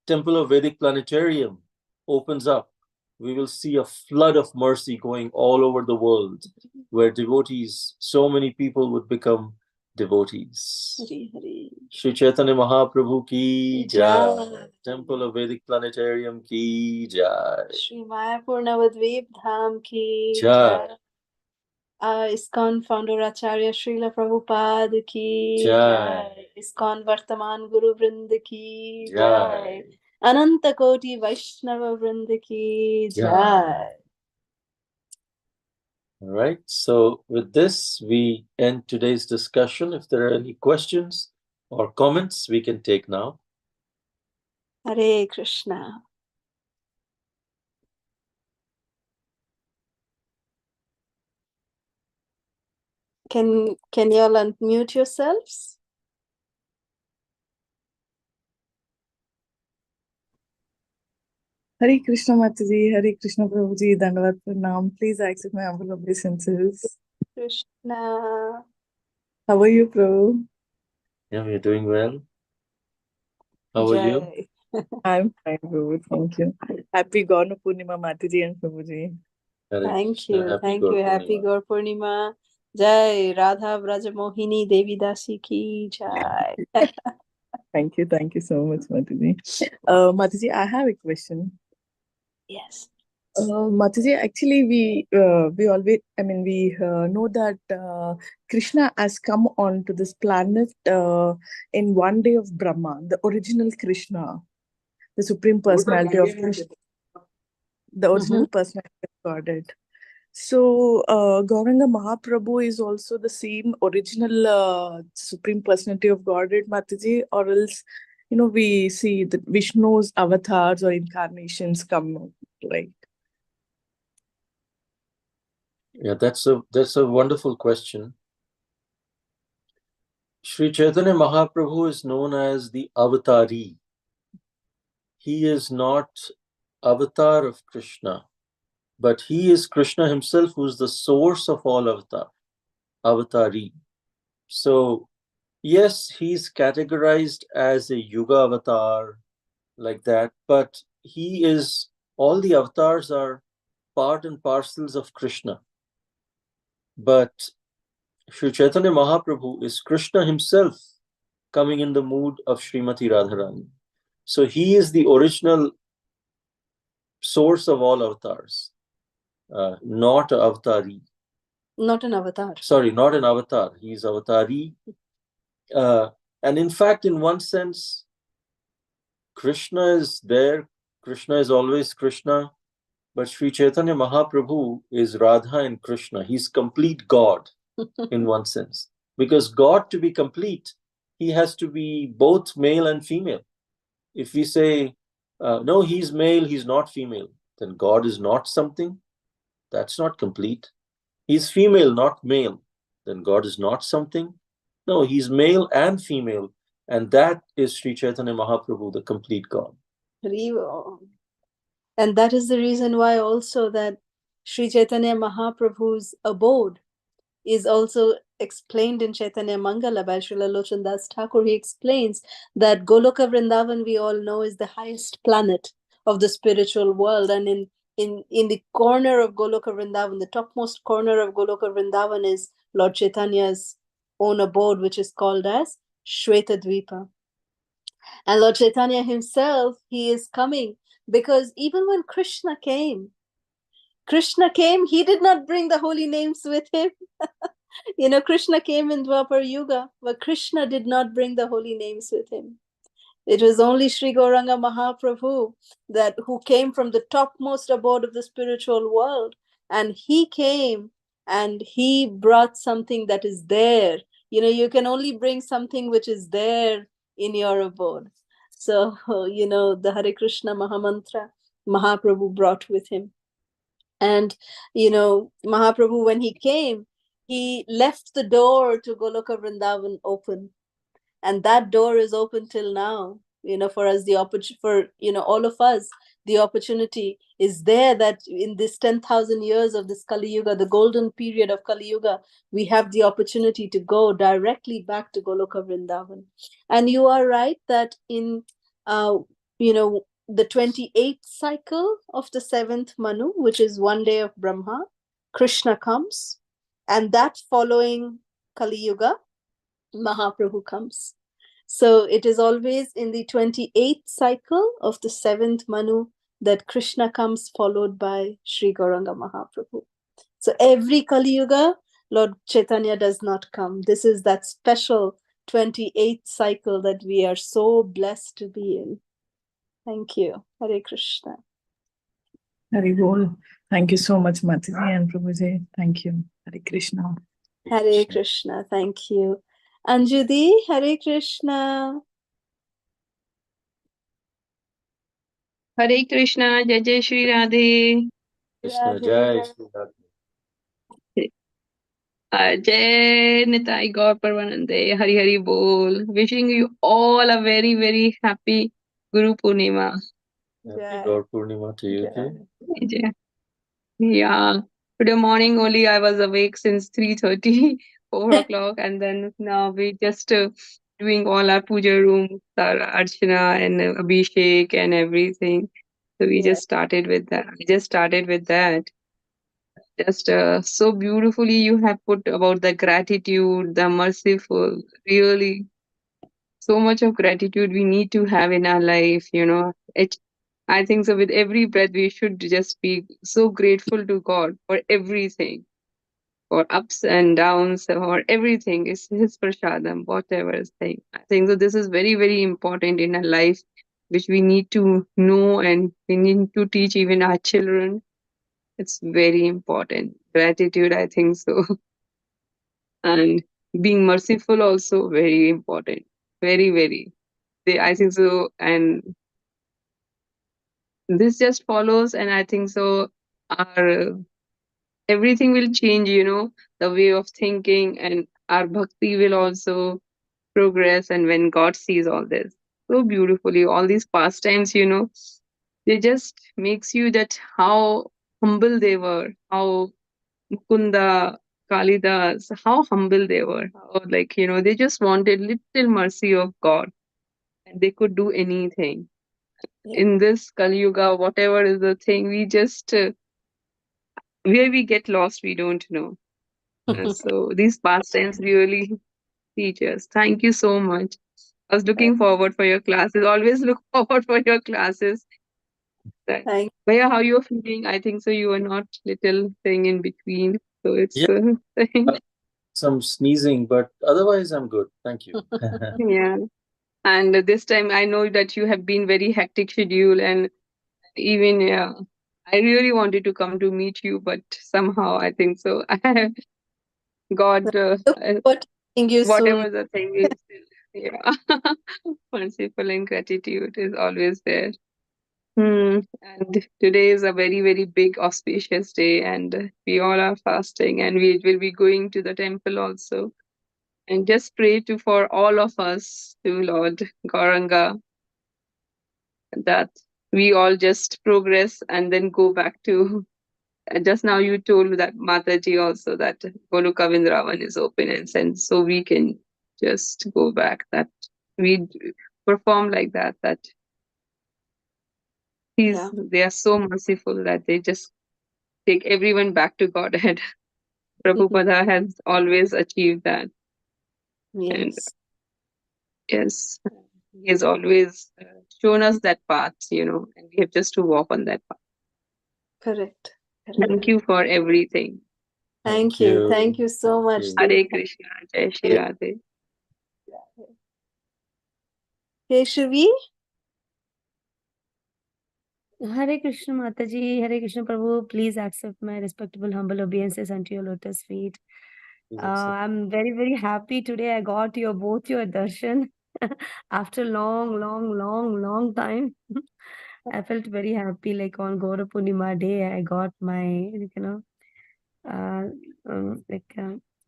Temple of Vedic Planetarium opens up, we will see a flood of mercy going all over the world, where devotees, so many people would become devotees. Hari, Hari. Sri Chaitanya Mahaprabhu ki jai. Temple of Vedic Planetarium ki jai. Shri Mayapur Navadvip Dham ki Jai. ISKCON founder Acharya Srila Prabhupada ki Jai. ISKCON Vartaman Guru Vrind ki Jai. Ananta Koti Vaishnava Vrind ki jai. All right, so with this, we end today's discussion. If there are any questions or comments, we can take now. Hare Krishna. Can you all unmute yourselves? Hare Krishna Mataji, Hare Krishna Prabhuji, Dandavat Pranam. Please accept my humble obeisances. Krishna. How are you, Prabhu? Yeah, we're doing well. How are you? Jai. I'm fine, Prabhu. Thank you. Happy Gauranga Purnima, Mataji and Prabhuji. Hare Thank Krishna. you. Happy Thank Gaur you. Happy Purnima. Gaur Purnima. Jai. Radha Vraja Mohini Devi Dasi ki jai. Thank you so much, Mataji. Mataji, I have a question. Yes. Mataji, actually, we always, we know that Krishna has come onto this planet in one day of Brahma, the original Krishna. the Supreme Personality of Krishna, the original personality of Godhead. So Gauranga Mahaprabhu is also the same original Supreme Personality of Godhead, Mataji, or else, we see that Vishnu's avatars or incarnations come, right? Yeah, that's a wonderful question. Sri Chaitanya Mahaprabhu is known as the Avatari. He is not avatar of Krishna, but he is Krishna himself, who is the source of all avatari. So, yes, he's categorized as a Yuga avatar, like that, but all the avatars are part and parcels of Krishna. But Sri Chaitanya Mahaprabhu is Krishna himself coming in the mood of Srimati Radharani. So he is the original source of all avatars, not an avatari. Not an avatar. Sorry, not an avatar. He's avatari. And in fact, in one sense, Krishna is there. Krishna is always Krishna. But Sri Chaitanya Mahaprabhu is Radha and Krishna. He's complete God in one sense. Because God, to be complete, he has to be both male and female. If we say, no, he's male, he's not female, then God is not something. That's not complete. He's female, not male. Then God is not something. No, he's male and female. And that is Sri Chaitanya Mahaprabhu, the complete God. And that is the reason why also that Sri Chaitanya Mahaprabhu's abode is also explained in Chaitanya Mangala by Srila Lochan Das Thakur. He explains that Goloka Vrindavan, we all know, is the highest planet of the spiritual world. And in the corner of Goloka Vrindavan, the topmost corner of Goloka Vrindavan is Lord Chaitanya's own abode, which is called as Shweta Dvipa. And Lord Chaitanya himself, he is coming because even when Krishna came, he did not bring the holy names with him. Krishna came in Dwapar Yuga, but Krishna did not bring the holy names with him. It was only Sri Gauranga Mahaprabhu who came from the topmost abode of the spiritual world, and he came and he brought something that is there. You can only bring something which is there in your abode. So, the Hare Krishna Mahamantra Mahaprabhu brought with him. And, Mahaprabhu, when he came, he left the door to Goloka Vrindavan open. And that door is open till now, for us, all of us, the opportunity is there that in this 10,000 years of this Kali Yuga, the golden period of Kali Yuga, we have the opportunity to go directly back to Goloka Vrindavan. And you are right that in, the 28th cycle of the 7th Manu, which is one day of Brahma, Krishna comes, and that following Kali Yuga, Mahaprabhu comes. So it is always in the 28th cycle of the 7th Manu that Krishna comes, followed by Sri Gauranga Mahaprabhu. So every Kali Yuga, Lord Chaitanya does not come. This is that special 28th cycle that we are so blessed to be in. Thank you. Hare Krishna. Hare Bol. Thank you so much, Mataji and Prabhuji. Thank you. Hare Krishna. Hare Krishna. Thank you. Anjudi, Hare Krishna. Hare Krishna, Jai Jai Shri Radhe. Krishna Jai Shri Radhe. Jai Nitai Gaur Parvanande, Hari Hari Bol. Wishing you all a very, very happy Guru Purnima. Happy Gaur Purnima to you too. Jai. Yeah. Today morning only I was awake since 3:30, 4 o'clock, and then now we just doing all our puja room, our archana and abhishek and everything. So we just started with that. I just started with that. Just so beautifully you have put about the gratitude, the merciful, really so much of gratitude we need to have in our life, I think so with every breath we should just be so grateful to God for everything, for ups and downs, for everything is his prasadam, whatever is thing. I think so this is very, very important in our life which we need to know and we need to teach even our children. It's very important. Gratitude, I think so. And being merciful also very important. Very, very. I think so. And this just follows, and I think so. Our everything will change, the way of thinking, and our bhakti will also progress. And when God sees all this so beautifully, all these pastimes, they just makes you that how humble they were, how Mukunda, Kalidas, how humble they were, how, like, they just wanted little mercy of God, and they could do anything. Yeah. In this Kali Yuga, whatever is the thing, we just where we get lost, we don't know. So these pastimes really teach us. Thank you so much. I was looking forward for your classes. Always look forward for your classes. Right. Thank Bhaiya, how you are feeling? I think so. You are not little thing in between, so it's Yeah, thing. some sneezing, but otherwise I'm good. Thank you. Yeah. And this time, I know that you have been very hectic schedule, and even I really wanted to come to meet you, but somehow I think so. God, Look forward to seeing you soon. whatever the thing is, yeah, merciful and gratitude is always there. And today is a very, very big auspicious day, and we all are fasting, and we will be going to the temple also. And just pray to for all of us to Lord Gauranga that we all just progress and then go back to. Just now you told that Mataji also that Goluka Vindravan is open, and so we can just go back. That we perform like that. That Yeah. they are so merciful that they just take everyone back to Godhead. Prabhupada has always achieved that. And Yes. yes, he has always shown us that path, and we have just to walk on that path. Correct. Correct. Thank you for everything. Thank you. Thank you so much. Hare Krishna, Jai Shri Radhe. Keshavi? Hare Krishna Mataji, Hare Krishna Prabhu, please accept my respectable humble obeisances unto your lotus feet. I'm very, very happy today I got both your darshan after long time. I felt very happy, like on Gaura Purnima day, I got my, uh,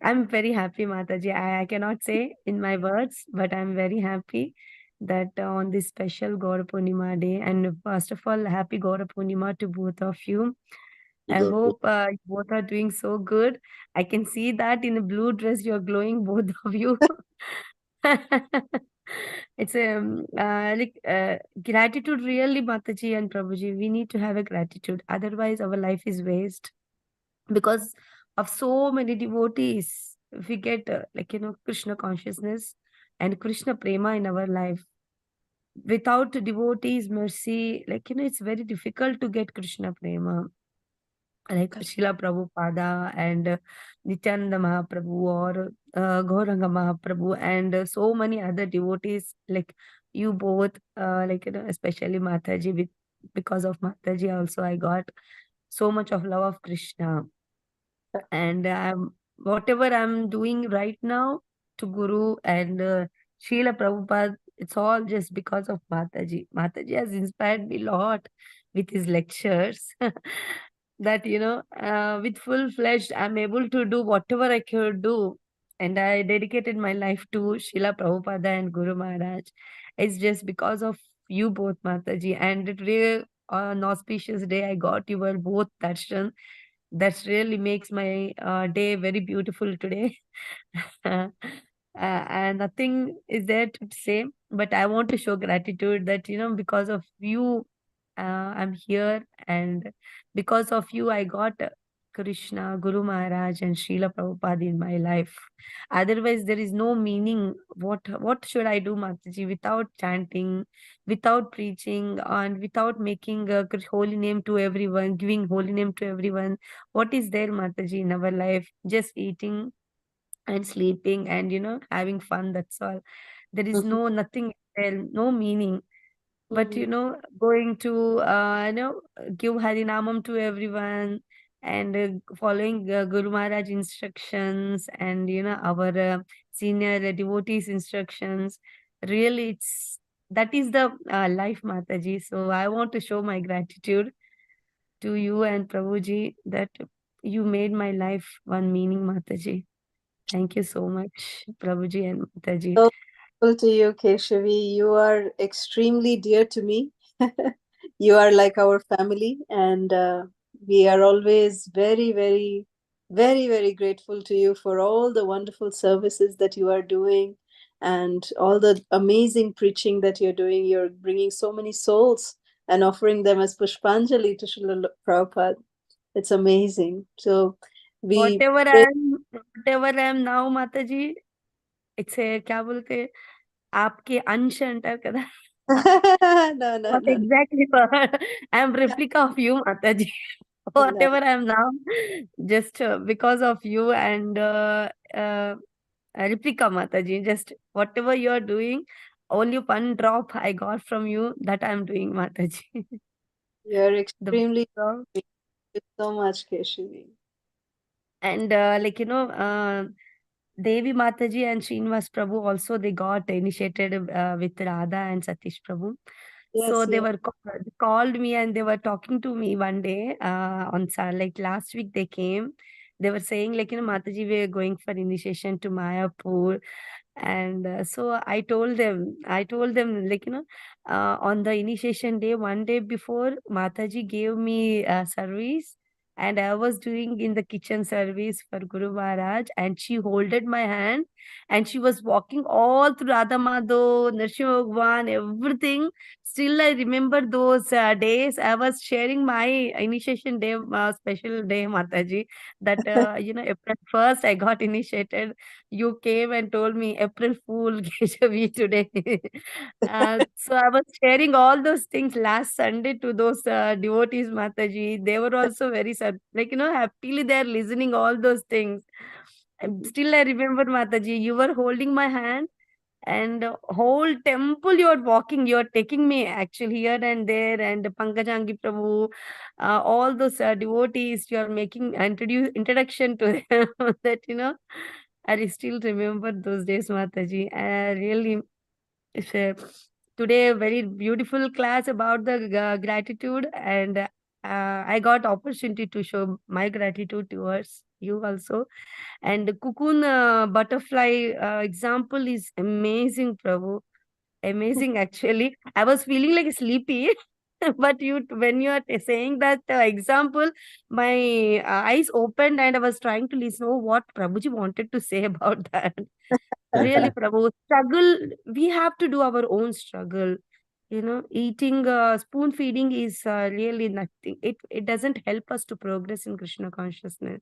I'm very happy, Mataji. I cannot say in my words, but I'm very happy that on this special Gaura Purnima day, and first of all, happy Gaura Purnima to both of you. I hope you both are doing so good. I can see that in a blue dress, you're glowing, both of you. It's gratitude, really, Mataji and Prabhuji. We need to have a gratitude. Otherwise, our life is waste because of so many devotees. If we get Krishna consciousness and Krishna prema in our life, without devotees mercy, it's very difficult to get Krishna prema, like Srila Prabhupada and Nityananda Mahaprabhu, or Gauranga Mahaprabhu, and so many other devotees like you both, especially Mataji. Because of Mataji also I got so much of love of Krishna. And whatever I'm doing right now to Guru and Srila Prabhupada, it's all just because of Mataji. Mataji has inspired me a lot with his lectures. That, with full-fledged, I'm able to do whatever I could do. And I dedicated my life to Srila Prabhupada and Guru Maharaj. It's just because of you both, Mataji. And today, on an auspicious day, I got you were both darshan. That really makes my day very beautiful today. And nothing is there to say, but I want to show gratitude that, because of you, I'm here, and because of you, I got Krishna, Guru Maharaj, and Srila Prabhupada in my life. Otherwise, there is no meaning. What should I do, Mataji, without chanting, without preaching, and without making a holy name to everyone, giving holy name to everyone? What is there, Mataji, in our life? Just eating and sleeping and having fun. That's all. There is nothing there, no meaning. But going to give Harinamam to everyone, and following Guru Maharaj instructions, and our senior devotees instructions. Really, that is the life, Mataji. So I want to show my gratitude to you and Prabhuji that you made my life one meaning, Mataji. Thank you so much, Prabhuji and Mataji. So grateful to you, Keshavi. You are extremely dear to me. You are like our family, and we are always very, very, very, very grateful to you for all the wonderful services that you are doing and all the amazing preaching that you're doing. You're bringing so many souls and offering them as Pushpanjali to Srila Prabhupada. It's amazing. So we Whatever I am now, Mataji, it's a क्या बोलते आपके अंश अंटर kada. no, What no. exactly? I am replica of you, Mataji. Whatever I am now, just because of you, and replica, Mataji. Just whatever you are doing, only one drop I got from you, that I am doing, Mataji. You're The extremely drop. Thank you so much, Keshavi. And Devi Mataji and Srinivas Prabhu also, they got initiated with Radha and Satish Prabhu. So Yes, they yes. were they called me, and they were talking to me one day like last week they came. They were saying like, Mataji, we are going for initiation to Mayapur. And so I told them like, on the initiation day, one day before, Mataji gave me service, and I was doing in the kitchen service for Guru Maharaj, and she holded my hand, and she was walking all through Radha Madhav, Nrsimha Bhagwan, everything. Still, I remember those days. I was sharing my initiation day, special day, Mataji, that, April 1st, I got initiated. You came and told me, April Fool, Keshavi, today. So I was sharing all those things last Sunday to those devotees, Mataji. They were also very sad, like, happily they're listening all those things. And still, I remember, Mataji, you were holding my hand, and whole temple you're walking, you're taking me actually here and there, and Pankajangi Prabhu, all those devotees, you're making introduction to them. That, I still remember those days, Mataji. I really, it's today a very beautiful class about the gratitude, and I got opportunity to show my gratitude towards you also. And the cocoon butterfly example is amazing, Prabhu. Amazing, actually. I was feeling like sleepy, but when you are saying that example, my eyes opened, and I was trying to listen. Oh, what Prabhuji wanted to say about that. Really, Prabhu, struggle. We have to do our own struggle. Eating spoon feeding is really nothing. It doesn't help us to progress in Krishna consciousness.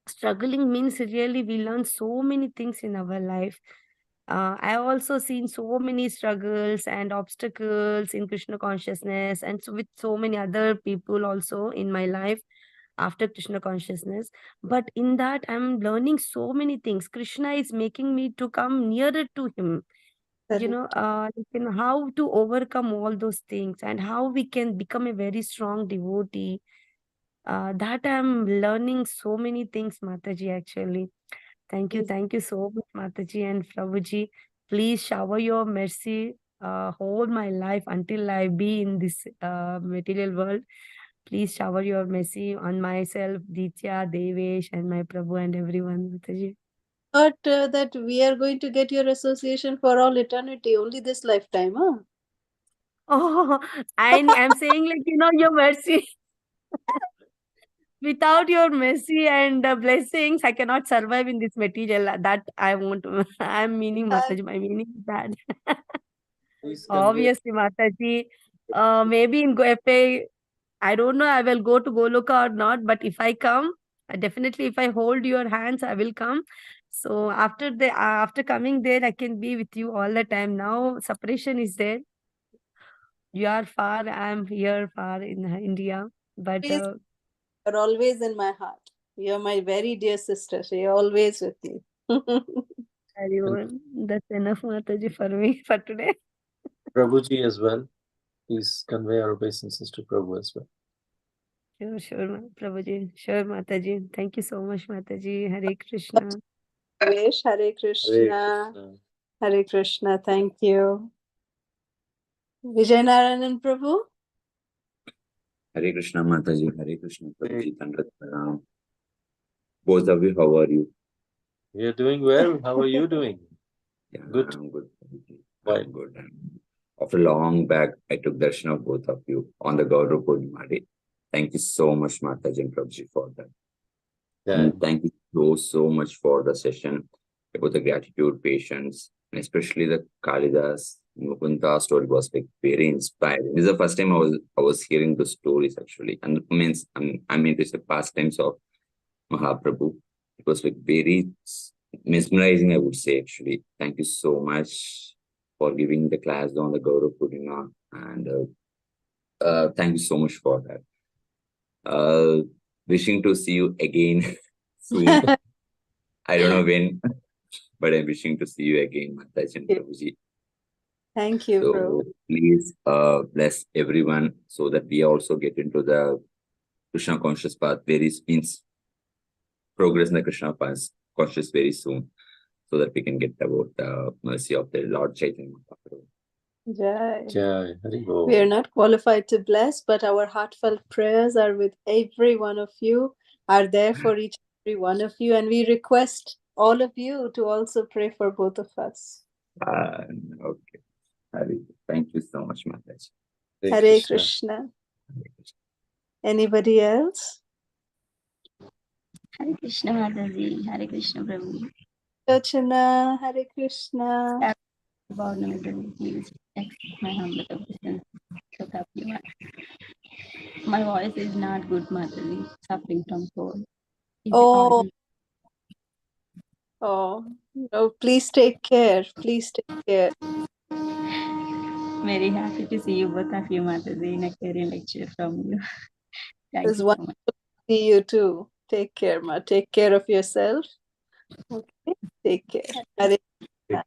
Struggling means really we learn so many things in our life. I also seen so many struggles and obstacles in Krishna consciousness, and so with so many other people also in my life after Krishna consciousness. But in that, I'm learning so many things. Krishna is making me to come nearer to him. Correct. How to overcome all those things, and how we can become a very strong devotee. That I'm learning so many things, Mataji, actually. Yes. Thank you so much, Mataji and Prabhuji. Please shower your mercy whole my life until I be in this material world. Please shower your mercy on myself, Ditya, Devesh, and my Prabhu and everyone, Mataji. But that we are going to get your association for all eternity, only this lifetime, huh? Oh, I'm saying like, your mercy. Without your mercy and blessings, I cannot survive in this material. That I want to. I'm meaning, Uh, Mataji. My meaning is that. Please convey. Obviously, Mataji. Maybe in if I don't know, I will go to Goloka or not. But if I come, definitely, if I hold your hands, I will come. So after coming there, I can be with you all the time. Now separation is there. You are far. I'm here far in India. But Please, you're always in my heart. You're my very dear sister. So you're always with me. everyone, that's enough, Mataji, for me for today. Prabhuji as well. Please convey our obeisances to Prabhu as well. Sure, Prabhuji. Sure, Mataji. Thank you so much, Mataji. Hare Krishna. Hare Hare Krishna. Krishna. Hare Krishna. Thank you. Vijay Narayanan Prabhu. Hare Krishna Mataji, Hare Krishna Prabhuji, Dandavat Pranam. Both of you, how are you? We are doing well. How are you doing? Yeah, Good. I'm good. Prabhuji. Right. I'm good. After long back, I took darshan of both of you on the Gauranga Purnima day. Thank you so much, Mataji and Prabhuji, for that. Yeah. And thank you so much for the session about the gratitude, patience, and especially the Kalidas Mukunda story was like very inspiring. This is the first time I was hearing the stories actually, and it means I mean it's the pastimes of Mahaprabhu. It was like very mesmerizing, I would say actually. Thank you so much for giving the class on the Gaurav Purnima, and thank you so much for that. Wishing to see you again soon. I don't know when, but I'm wishing to see you again, Mataji and Prabhuji. Thank you, So Prabhu. please bless everyone so that we also get into the Krishna conscious path very means progress in the Krishna path conscious very soon, so that we can get about the mercy of the Lord Chaitanya Mahaprabhu. Jai. Jai. Hari Bol. We are not qualified to bless, but our heartfelt prayers are with every one of you, are there for each and every one of you, and we request all of you to also pray for both of us. Okay. Thank you so much, Mataji. Hare Krishna. Anybody else? Hare Krishna Mataji, Hare Krishna Prabhu. Chachana, Hare Krishna. About no please accept my humble obeisance. So happy. My voice is not good, Mataji, suffering from cold. Is it Oh, audible? oh, no, please take care. Please take care. Very happy to see you both of you, Mataji, in a career lecture from you. Thank It's you so wonderful much. to see you too. Take care, Ma. Take care of yourself. Okay, take care. Hare Krishna.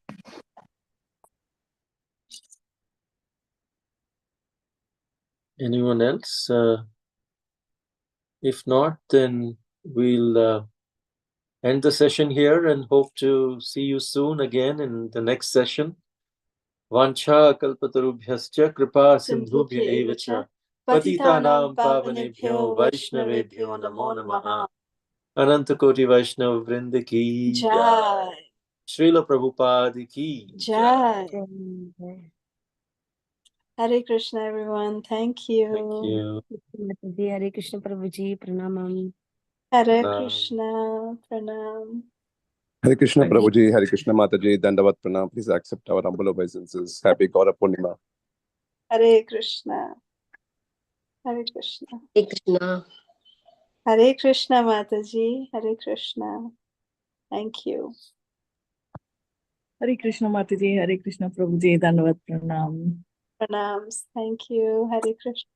Anyone else? If not, then we'll end the session here and hope to see you soon again in the next session. Vancha kalpatarubhyascha kripa sindhubhya eva cha patitanam pavanebhyo vaishnavebhyo namo namaha. Ananta Koti Vaishnava Vrinda ki jai. Jai. Srila Prabhupada ki Jai. Jai. Hare Krishna, everyone. Thank you. Thank you. Mataji. Hare Krishna, Prabhuji. Pranamam. Hare Pranam. Krishna. Pranam. Hare Krishna Thank you. Prabhuji, Hare Krishna Mataji, Dandavat Pranam. Please accept our humble obeisances. Happy Gauranga Purnima. Hare Krishna. Hare Krishna. Hare Krishna. Hare Krishna, Mataji. Hare Krishna. Thank you. Hare Krishna Mataji, Hare Krishna Prabhuji, Dandavat Pranam. Pranams. Thank you. Hare Krishna.